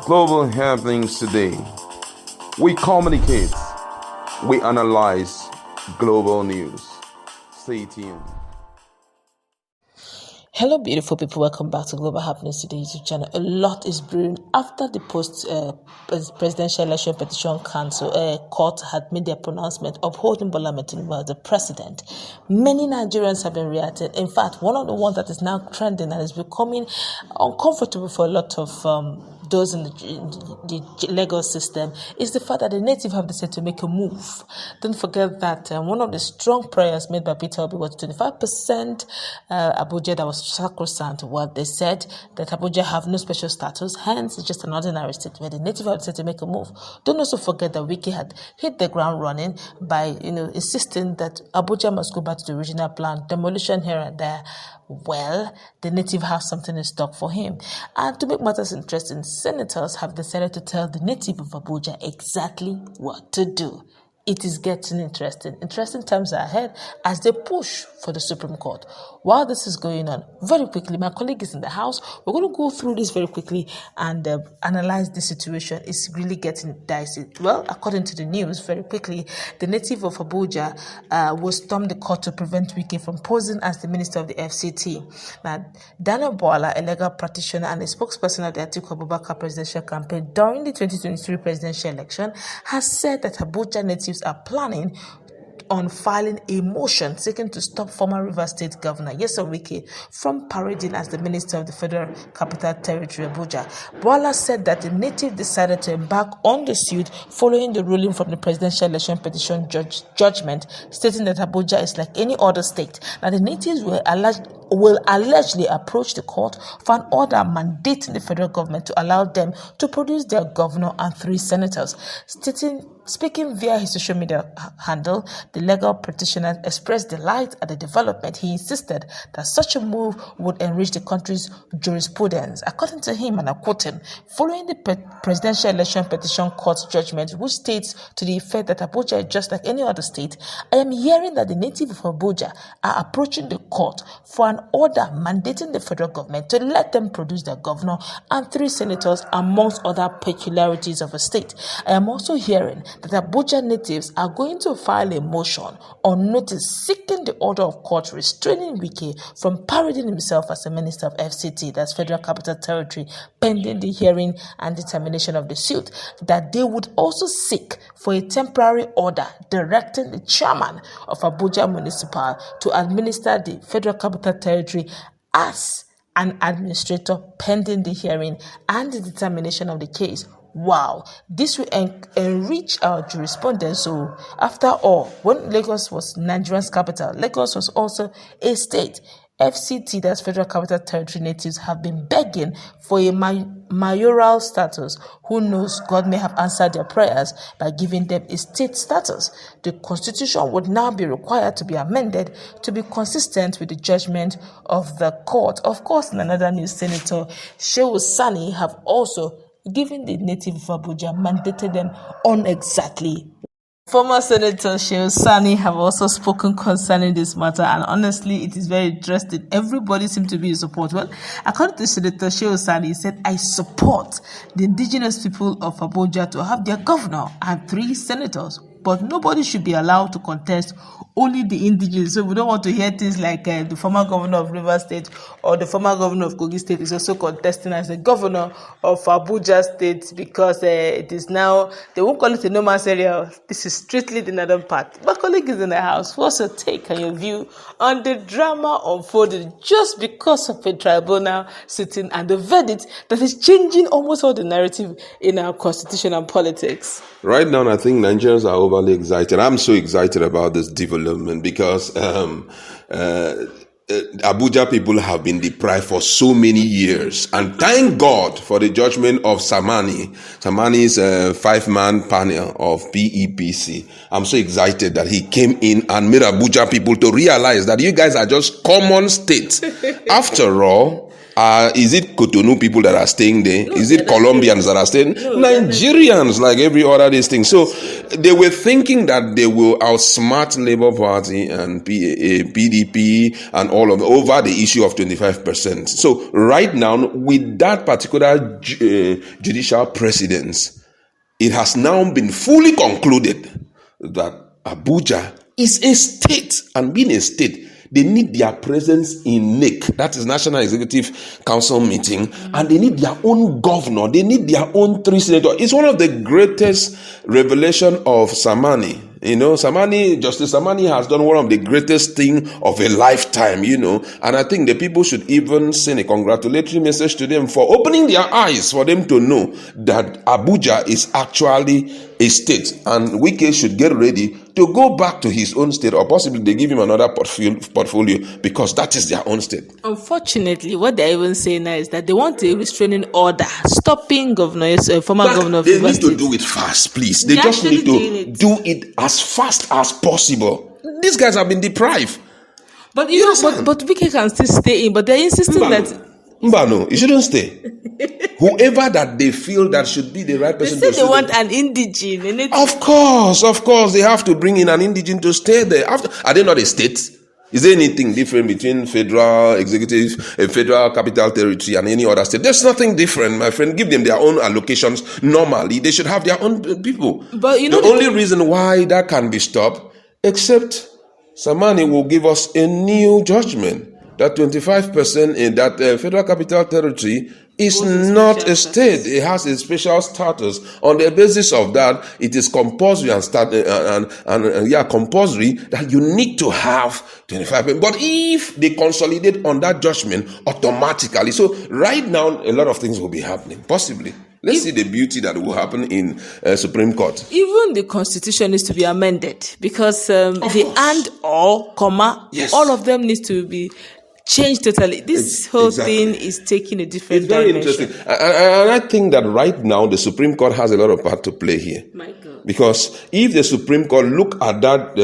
Global happenings today. We communicate, we analyze global news. Stay tuned. Hello, beautiful people. Welcome back to Global Happenings Today YouTube channel. A lot is brewing after the presidential election petition council court had made their pronouncement upholding Bola Ahmed Tinubu as the president. Many Nigerians have been reacting. In fact, one of the ones that is now trending and is becoming uncomfortable for a lot of those in the legal system is the fact that the native have decided to make a move. Don't forget that one of the strong prayers made by Peter Obi was 25% Abuja that was sacrosanct. What they said that Abuja have no special status, hence it's just an ordinary state where the native have decided to make a move. Don't also forget that Wike had hit the ground running by insisting that Abuja must go back to the original plan, demolition here and there. Well, the native have something in stock for him. And to make matters interesting, senators have decided to tell the native of Abuja exactly what to do. It is getting interesting. Interesting times are ahead as they push for the Supreme Court. While this is going on, very quickly, my colleague is in the house. We're going to go through this very quickly and analyze the situation. It's really getting dicey. Well, according to the news, very quickly, the native of Abuja will storm the court to prevent Wike from posing as the minister of the FCT. Now, Daniel Boala, a legal practitioner and a spokesperson of the Atiku Abubakar presidential campaign during the 2023 presidential election, has said that Abuja natives are planning on filing a motion seeking to stop former Rivers State Governor Nyesom Wike from parading as the Minister of the Federal Capital Territory, Abuja. Boala said that the native decided to embark on the suit following the ruling from the Presidential Election Petition Judgement, stating that Abuja is like any other state. Now, the natives will allegedly approach the court for an order mandating the federal government to allow them to produce their governor and 3 senators. Speaking via his social media handle, the legal practitioner expressed delight at the development. He insisted that such a move would enrich the country's jurisprudence. According to him, and I quote him, following the Presidential Election Petition Court's judgment, which states to the effect that Abuja is just like any other state, I am hearing that the native of Abuja are approaching the court for an order mandating the federal government to let them produce their governor and 3 senators, amongst other peculiarities of a state. I am also hearing that Abuja natives are going to file a motion on notice seeking the order of court restraining Wike from parading himself as a minister of FCT, that's Federal Capital Territory, pending the hearing and determination of the suit. That they would also seek for a temporary order directing the chairman of Abuja Municipal to administer the Federal Capital Territory as an administrator pending the hearing and the determination of the case. Wow, this will enrich our jurisprudence. So, after all, when Lagos was Nigeria's capital, Lagos was also a state. FCT, that's Federal Capital Territory natives, have been begging for a mayoral status. Who knows, God may have answered their prayers by giving them a state status. The constitution would now be required to be amended to be consistent with the judgment of the court. Of course, in another news, Senator Shehu Sani have also given the native of Abuja mandated them on exactly. Former Senator Shehu Sani have also spoken concerning this matter, and honestly, it is very interesting. Everybody seems to be in support. Well, according to Senator Shehu Sani, he said, I support the indigenous people of Abuja to have their governor and 3 senators, but nobody should be allowed to contest, only the indigenous. So we don't want to hear things like the former governor of Rivers State or the former governor of Kogi State is also contesting as the governor of Abuja State, because it is now, they won't call it a no man's area. This is strictly the northern part. My colleague is in the house. What's your take and your view on the drama unfolded just because of a tribunal sitting and the verdict that is changing almost all the narrative in our constitution and politics? Right now, I think Nigerians are overly excited. I'm so excited about this development because Abuja people have been deprived for so many years. And thank God for the judgment of Samani. Samani's 5-man panel of PEPC. I'm so excited that he came in and made Abuja people to realize that you guys are just common states. After all, Is it Cotonou people that are staying there? No, Is it Colombians that are staying? No, Nigerians, like every other these things. So they were thinking that they will outsmart Labour Party and PDP and all of over the issue of 25%. So right now, with that particular judicial precedence, it has now been fully concluded that Abuja is a state, and being a state, they need their presence in NEC, that is National Executive Council meeting, and they need their own governor, they need their own 3 senators. It's one of the greatest revelation of Samani. Justice Samani has done one of the greatest thing of a lifetime, and I think the people should even send a congratulatory message to them for opening their eyes, for them to know that Abuja is actually a state, and Wike should get ready to go back to his own state, or possibly they give him another portfolio, because that is their own state. Unfortunately, what they're even saying now is that they want a restraining order stopping former governor of They need to do it fast, please. They just need to do it as fast as possible. These guys have been deprived. But but Wike can still stay in, but they're insisting that no, you shouldn't stay. Whoever that they feel that should be the right person. They say they want an indigene. Of course, they have to bring in an indigene to stay there. Are they not a state? Is there anything different between federal executive, federal capital territory, and any other state? There's nothing different, my friend. Give them their own allocations. Normally, they should have their own people. But the only reason why that can be stopped, except Samani will give us a new judgment that 25% in that federal capital territory is not a state. It has a special status. On the basis of that, it is compulsory compulsory that you need to have 25%. But if they consolidate on that judgment automatically, so right now a lot of things will be happening, possibly. Let's see the beauty that will happen in Supreme Court. Even the Constitution needs to be amended, because the and or comma, yes, all of them needs to be changed totally. This whole thing is taking a different dimension. It's very interesting. And I think that right now the Supreme Court has a lot of part to play here. My God. Because if the Supreme Court look at that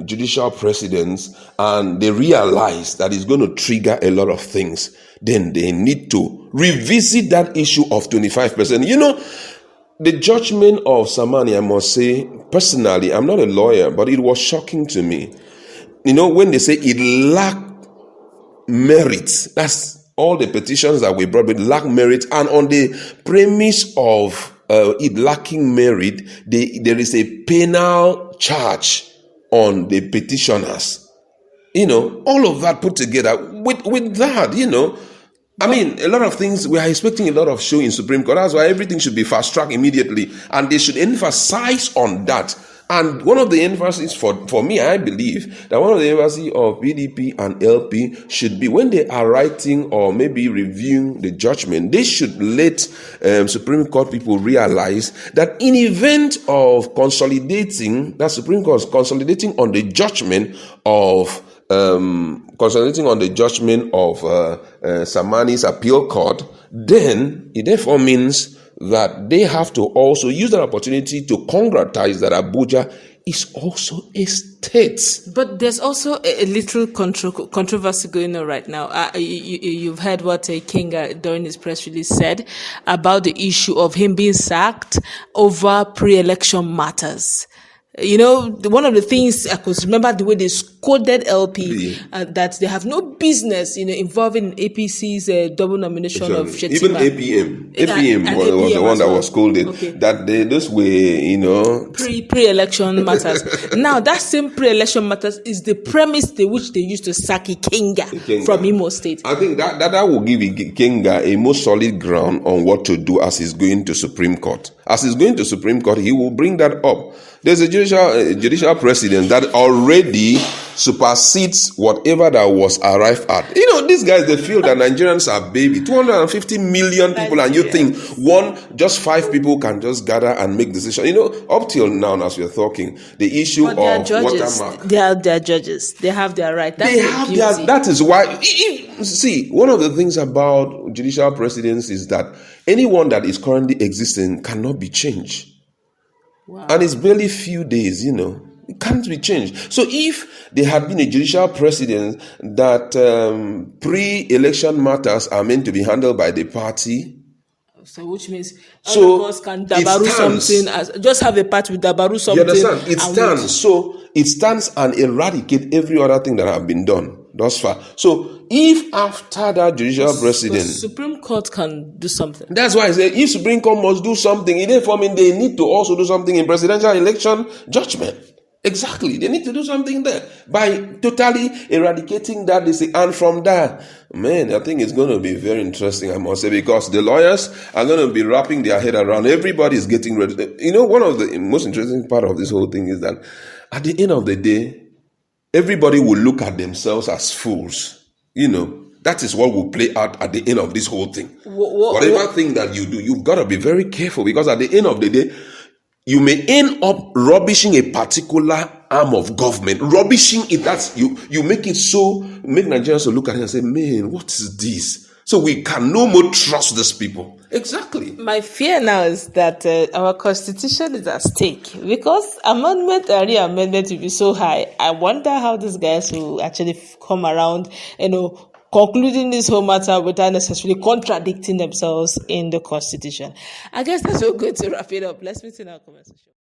judicial precedence and they realize that it's going to trigger a lot of things, then they need to revisit that issue of 25%. The judgment of Samani, I must say, personally, I'm not a lawyer, but it was shocking to me. When they say it lacked merit, that's all the petitions that we brought with lack merit, and on the premise of it lacking merit, there is a penal charge on the petitioners. All of that put together with that, I mean, a lot of things, we are expecting a lot of show in Supreme Court. That's why everything should be fast-tracked immediately, and they should emphasize on that. And one of the emphasis for me, I believe that one of the emphasis of PDP and LP should be when they are writing or maybe reviewing the judgment, they should let Supreme Court people realize that in event of consolidating, that Supreme Court is consolidating on the judgment of Samani's appeal court, then it therefore means that they have to also use that opportunity to congratulate that Abuja is also a state. But there's also a little controversy going on right now. You've heard what Kinga during his press release said about the issue of him being sacked over pre-election matters. One of the things I could remember the way they scolded LP, that they have no business, involving APC's double nomination of Shetima. Even APM was the one that was scolded. Okay. That this way, pre-election matters. Now that same pre-election matters is the premise which they used to sack Kinga from Imo State. I think that will give Kinga a more solid ground on what to do as he's going to Supreme Court. As he's going to Supreme Court, he will bring that up. There's a judicial precedent that already supersedes whatever that was arrived at. These guys, they feel that Nigerians are baby. 250 million people, and you think just 5 people can just gather and make decisions. Up till now, as we're talking, the issue of watermark. They are their judges. They have their right. That is why. See, one of the things about judicial precedents is that anyone that is currently existing cannot be changed. Wow. And it's barely few days, It can't be changed. So if there had been a judicial precedent that pre-election matters are meant to be handled by the party, so which means so all of us can dabaru something, just have a part with dabaru something. You understand? It stands. So it stands and eradicate every other thing that have been done thus far. So if after that judicial precedent, the Supreme Court can do something. That's why I say if Supreme Court must do something, it informing they need to also do something in presidential election judgment. Exactly. They need to do something there by totally eradicating that. And from that, man, I think it's going to be very interesting, I must say, because the lawyers are going to be wrapping their head around. Everybody is getting ready. You know, one of the most interesting part of this whole thing is that at the end of the day, everybody will look at themselves as fools. You know, that is what will play out at the end of this whole thing. Whatever thing that you do, you've got to be very careful, because at the end of the day, you may end up rubbishing a particular arm of government, rubbishing it. That's you make it so, make Nigerians to look at it and say, man, what is this? So we can no more trust these people. Exactly. My fear now is that our constitution is at stake, because amendment and re-amendment will be so high. I wonder how these guys will actually come around, concluding this whole matter without necessarily contradicting themselves in the constitution. I guess that's so good to wrap it up. Let's meet in our comment section.